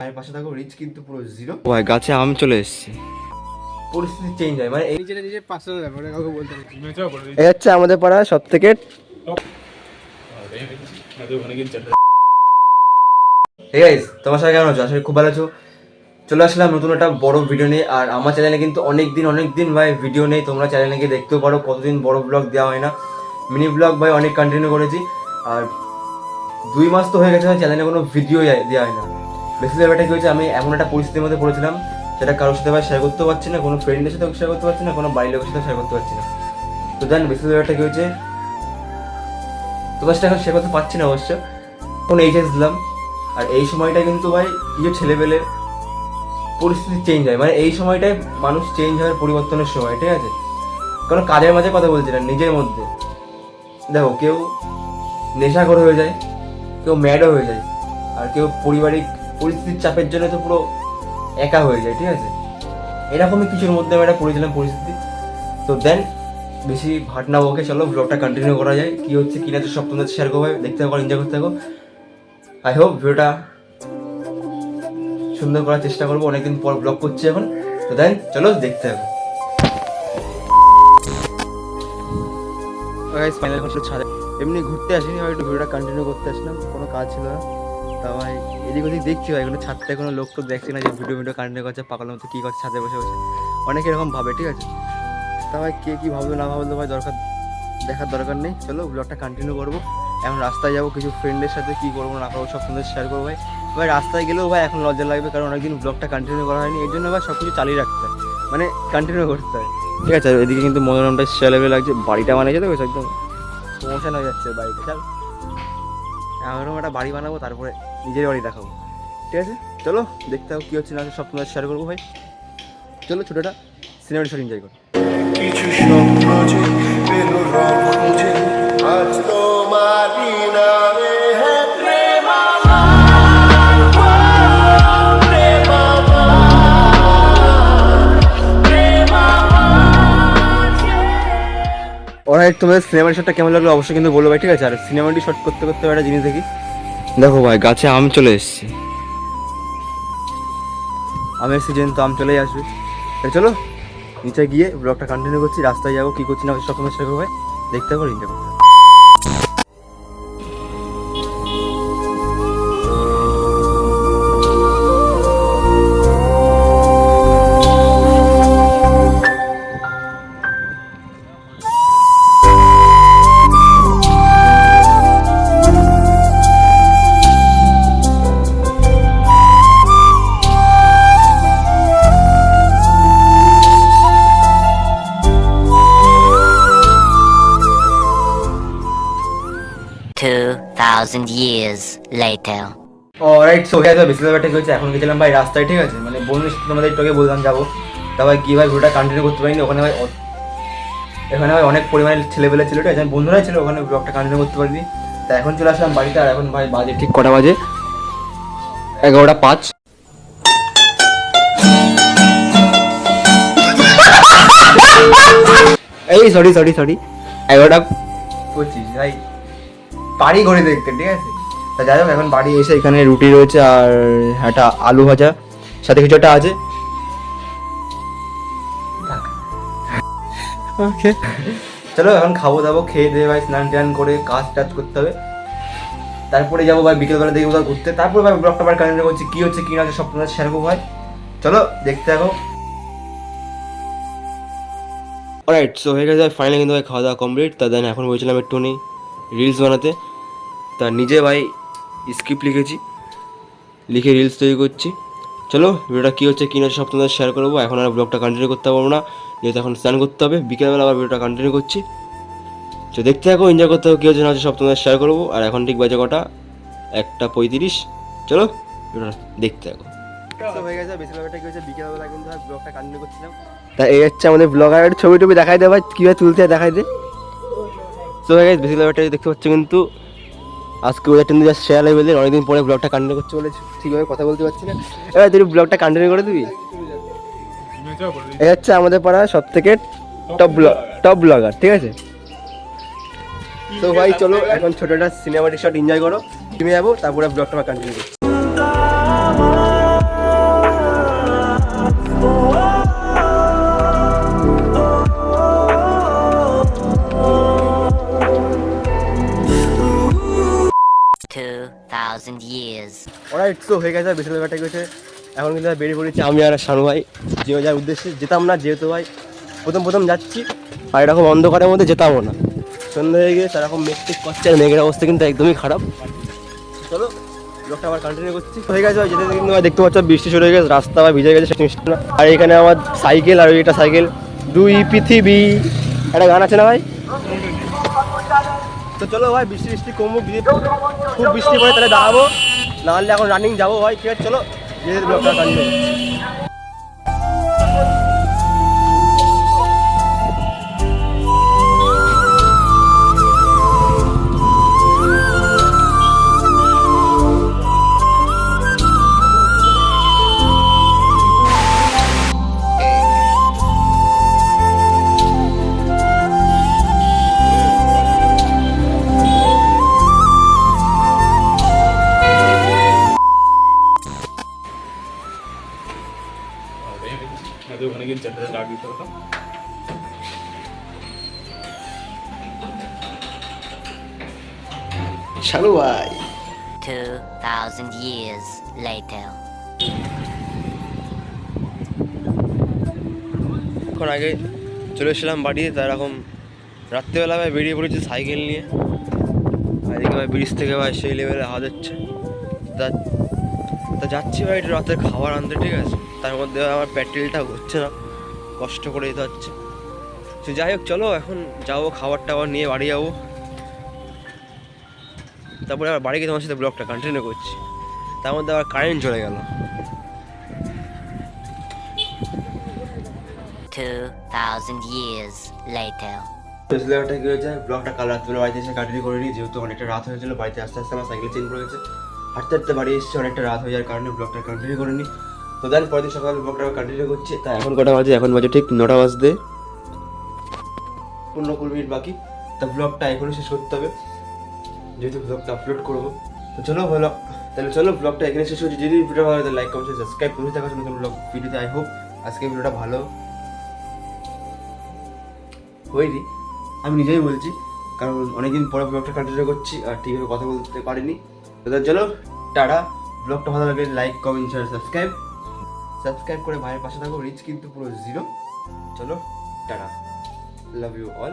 আমার পাশে থাকো রিচ কিন্তু পুরো জিরো। ভাই গাছে আম চলে এসেছে, পরিস্থিতি চেঞ্জ হয় মানে নিজের পার্সোনাল ব্যাপারে কাউকে বলতে পারছি। এই হচ্ছে আমাদের পাড়ার সব থেকে হে গাইস, তোমার সাথে কেমন আছো? আসলে খুব ভালো আছো। চলে আসলাম নতুন একটা বড় ভিডিও নিয়ে। আর আমার চ্যানেলে কিন্তু অনেক দিন ভাই ভিডিও নেই, তোমরা চ্যানেলে গিয়ে দেখতেও পারো কতদিন বড় ব্লগ দেওয়া হয় না। মিনি ব্লগ ভাই অনেক কন্টিনিউ করেছি, আর 2 মাস তো হয়ে গেছে চ্যানেলে কোনো ভিডিও দেওয়া হয় না। বেশি ব্যাপারটা কি হয়েছে, আমি এমন একটা পরিস্থিতির মধ্যে পড়েছিলাম সেটা কারোর সাথে ভাই শেয়ার করতেও পারছি না, কোনো ফ্রেন্ডের সাথেও শেয়ার করতে পারছি না, কোনো বাড়ির লোকের সাথে শেয়ার করতে পারছি না। তো দেন বেশি ব্যাপারটা কি হয়েছে, তোমার সাথে এখন শেয়ার করতে পারছি না অবশ্য, এখন এইচএস দিলাম। আর এই সময়টা কিন্তু ভাই কিছু ছেলেপেলে পরিস্থিতি চেঞ্জ হয়, মানে এই সময়টায় মানুষ চেঞ্জ হওয়ার পরিবর্তনের সময়, ঠিক আছে? কারণ কাজের মাঝে কথা বলছি না, নিজের মধ্যে দেখো, কেউ নেশাখোর হয়ে যায়, কেউ ম্যাডও হয়ে যায়, আর কেউ পারিবারিক পরিস্থিতির চাপের জন্য তো পুরো একা হয়ে যায়, ঠিক আছে? এরকমই কিছুর মধ্যে আমি একটা পড়েছিলাম পরিস্থিতি। তো দেন বেশি ভাট না বকে চলো ব্লগটা কন্টিনিউ করা যায়। কি হচ্ছে কিনা তো সব তোমাদের শেয়ার করবো, দেখতে থাকো, এনজয় করতে থাকো। আই হোপ ভিডিওটা সুন্দর করার চেষ্টা করবো, অনেকদিন পর ব্লগ করছি এখন। তো দেন চলো দেখতে থাকো। ফাইনাল কনসার্ট ছাড়ে এমনি ঘুরতে আসিনি, ভাই একটু ভিডিওটা কন্টিনিউ করতে আসলাম, কোনো কাজ ছিল না। তা ভাই এদিক ওদিক দেখছি ভাই, কোনো ছাদটায় কোনো লোক তো দেখছি না যে ভিডিও কন্টিনিউ করছে, পাগলের মতো কী করছে ছাদে বসে বসে, অনেকে এরকম ভাবে, ঠিক আছে? তা ভাই কে কী ভাবলো না ভাবলো ভাই দেখার দরকার নেই, চলো ব্লগটা কন্টিনিউ করবো। এখন রাস্তায় যাবো, কিছু ফ্রেন্ডের সাথে কী করবো না করবো সব সুন্দর শেয়ার করবো ভাই। ভাই রাস্তায় গেলেও ভাই এখন লজ্জা লাগবে, কারণ অনেকদিন ব্লগটা কন্টিনিউ করা হয়নি, এর জন্য ভাই সব কিছু চালিয়ে রাখতে হয়, মানে কন্টিনিউ করতে হয়, ঠিক আছে? আর এদিকে কিন্তু মনোরমটা শেয়ার লেভেল লাগছে, বাড়িটা বানিয়েছে তো একদম প্রমোশন হয়ে যাচ্ছে বাড়িতে। চল এরকম একটা বাড়ি বানাবো, তারপরে নিজের বাড়ি দেখাবো, ঠিক আছে? চলো দেখতে হবে কী হচ্ছে না সব তোমার শেয়ার করবো ভাই। চলো ছোটোটা সিনেমাটি শট এনজয় করো। কিছু স্বপ্ন যে পেল রং খুঁজে আজ তোমারই নামে, হ্যাঁ প্রেম আমার, প্রেম আমার। অলরাইট, তোমাদের সিনেমাটি শটটা কেমন লাগলো অবশ্যই কিন্তু বলো ভাই, ঠিক আছে? আর সিনেমাটি শট করতে করতে একটা জিনিস দেখি, দেখো ভাই গাছে আম চলে এসছে, আমের সিজন তো আম চলেই আসবে। চলো নিচে গিয়ে ব্লগটা কন্টিনিউ করছি, রাস্তায় যাবো, কী করছি না সব সময় শেয়ার করবো ভাই, দেখতে হবে, এনজয় করতে হবে। years later. Alright, so guys বেশি ব্যাপারটা কি হচ্ছে, এখন গেছিলাম ভাই রাস্তায়, ঠিক আছে? মানে বন্ধুদের সাথে তোমাদের একটু আগে বললাম যাবো, তা ভাই কী ভাই ভিডিওটা কন্টিনিউ করতে পারিনি, ওখানে ভাই অনেক পরিমাণে ছেলেবেলা ছিল, ঠিক আছে? বন্ধুরাই ছিল ওখানে, ব্লগটা কন্টিনিউ করতে পারিনি। তা এখন চলে আসলাম বাড়িতে, আর এখন ভাই বাজে ঠিক কটা বাজে, 11:05। এই সরি 11:25 ভাই, বাড়ি ঘরে দেখতে, ঠিক আছে? তা যাই হোক, এখন বাড়ি এসে এখানে রুটি রয়েছে আর একটা আলু ভাজা, সাথে কিছু একটা আছে। ওকে চলো এখন খাবো দাবো, খেয়ে দিয়ে ভাই স্নান টান করে কাজ টাজ করতে হবে, তারপরে যাবো ভাই বিকেলবেলা দেখবো কোথাও ঘুরতে, তারপরে ভাই ব্লগটা আবার কন্টিনিউ করছি, কী হচ্ছে কী না হচ্ছে সব তোমাদের শেয়ার করবো ভাই। চলো দেখতে থাকো। অলরাইট, সো হয়ে গেছে ফাইনালি কিন্তু ভাই খাওয়া দাওয়া কমপ্লিট। তা দেন এখন বলছিলাম একটুখানি রিলস বানাতে, তা নিজে ভাই স্ক্রিপ্ট লিখে রিলস তৈরি করছি। চলো ভিডিওটা কী হচ্ছে কী না সব তোমাদের শেয়ার করবো। এখন আর ব্লগটা কন্টিনিউ করতে পারবো না, যেহেতু এখন স্নান করতে হবে, বিকেলবেলা আবার ভিডিওটা কন্টিনিউ করছি। তো দেখতে থাকো, এনজয় করতে হবে, কী হচ্ছে না হচ্ছে সব তোমাদের শেয়ার করবো। আর এখন ঠিক বাজে কটা, 1:35। চলো ভিডিওটা দেখতে থাকো। হয়ে গেছে বেশি ব্যাপারটা কি হচ্ছে, বিকেলবেলা কিন্তু ব্লগটা কন্টিনিউ করছিলাম। তা এই হচ্ছে আমাদের ব্লগার, ছবি টবি দেখাই দে ভাই, কীভাবে তুলতে দেখাই দে। তো হয়ে গেছে বেশি ব্যাপারটা দেখতে পাচ্ছি, কিন্তু আজকে ওদের কিন্তু জাস্ট শেয়ার লেভেলের, অনেকদিন পরে ব্লগটা কন্টিনিউ করতে বলেছি, ঠিকভাবে কথা বলতে পারছি না। এবার তুই ব্লগটা কন্টিনিউ করে দিবি। এই হচ্ছে আমাদের পাড়ার সব থেকে টপ ব্লগার, ঠিক আছে? তো ভাই চলো এখন ছোট একটা সিনেমাটিক শট এনজয় করো, থেমে যাবো, তারপরে ব্লগটা কন্টিনিউ করছি। রাইট, তো হয়ে গেছে বিশাল ব্যাপারটা গেছে। এখন কিন্তু বেরিয়ে পড়েছি আমি আর শানু ভাই যে যার উদ্দেশ্যে। যেতাম না যেহেতু ভাই প্রথম যাচ্ছি, আর এরকম অন্ধকারের মধ্যে যেতামও না। সন্ধ্যা হয়ে গিয়ে সেরকম মেঘ টেক করছে, আর মেঘের অবস্থা কিন্তু একদমই খারাপ। চলো ব্লগটা আবার কন্টিনিউ করছি। হয়ে গেছে ভাই, যেতে যেতে কিন্তু দেখতে পাচ্ছ বৃষ্টি শুরু হয়ে গেছে, রাস্তা আবার ভিজে গেছে সেটা মিষ্টি না। আর এখানে আমার সাইকেল, আর এটা সাইকেল দুই পৃথিবী, একটা গান আছে না ভাই? তো চলো ভাই, বৃষ্টি কমুক, যদি খুব বৃষ্টি পড়ে তাহলে দাঁড়াবো, নাহলে এখন রানিং যাবো ভাই। ঠিক আছে চলো, যেতে ব্লগটা কন্টিনিউ করছি। ওখানে গিয়ে চারটে ডাক দিতে হতো। শানু ভাই 2,000 years later. এখন আগে চলে এসেছিলাম বাড়ি, তার এখন রাত্রেবেলা ভাই বেরিয়ে পড়েছি সাইকেল নিয়ে। আর এদিকে ভাই ব্রিজ থেকে ভাই সেই লেভেলে হাওয়া দিচ্ছে। তা তা যাচ্ছি ভাই একটু রাতের খাবার আনতে, ঠিক আছে? তার মধ্যে আমার প্যাটেলটা হচ্ছে না, কষ্ট করে যেতে হচ্ছে। সে যাই হোক, চলো এখন যাবো খাবার টাবার নিয়ে বাড়ি যাবো, তারপরে আবার বাড়ি গিয়ে তোমার সাথে ব্লগটা কন্টিনিউ করছি। তার মধ্যে আবার কারেন্ট চলে গেল। 2,000 years later. ফেসলেটা কি হয়েছে, ব্লগটা কাল রাত্রিবেলা বাড়িতে এসে কন্টিনিউ করিনি, যেহেতু অনেকটা রাত হয়েছিল। বাড়িতে আস্তে আস্তে আমার সাইকেল চেঞ্জ করে গেছে, হাঁটতে হাঁটতে বাড়ি এসেছি, অনেকটা রাত হয়ে যাওয়ার কারণে ব্লগটা কন্টিনিউ করিনি। তো দেন পরের দিন সকালে ব্লগটা কন্টিনিউ করছি। তা এখন কটা বাজে? এখন বাজে ঠিক 9টা বাজতে 15-20 মিনিট বাকি। তা ব্লগটা এখনই শেষ করতে হবে, যেহেতু ব্লগটা আপলোড করবো। তো চলো ভালো, তাহলে চলো ব্লগটা এখানে শেষ হচ্ছে। যদি ভিডিও ভালো লাগে লাইক কমেন্ট সাবস্ক্রাইব করে থাকা নতুন ব্লগ ভিডিওতে। আই হোপ আজকে ভিডিওটা ভালো হয়নি, আমি নিজেই বলছি, কারণ অনেকদিন পরে ব্লগটা কন্টিনিউ করছি আর ঠিকভাবে কথা বলতে পারিনি। তো চলো টাটা। ব্লগটা ভালো লাগলে লাইক কমেন্ট শেয়ার সাবস্ক্রাইব করে ভাইয়ের পাশে থাকো। রিচ কিন্তু পুরো 0। চলো টাটা, লাভ ইউ অল।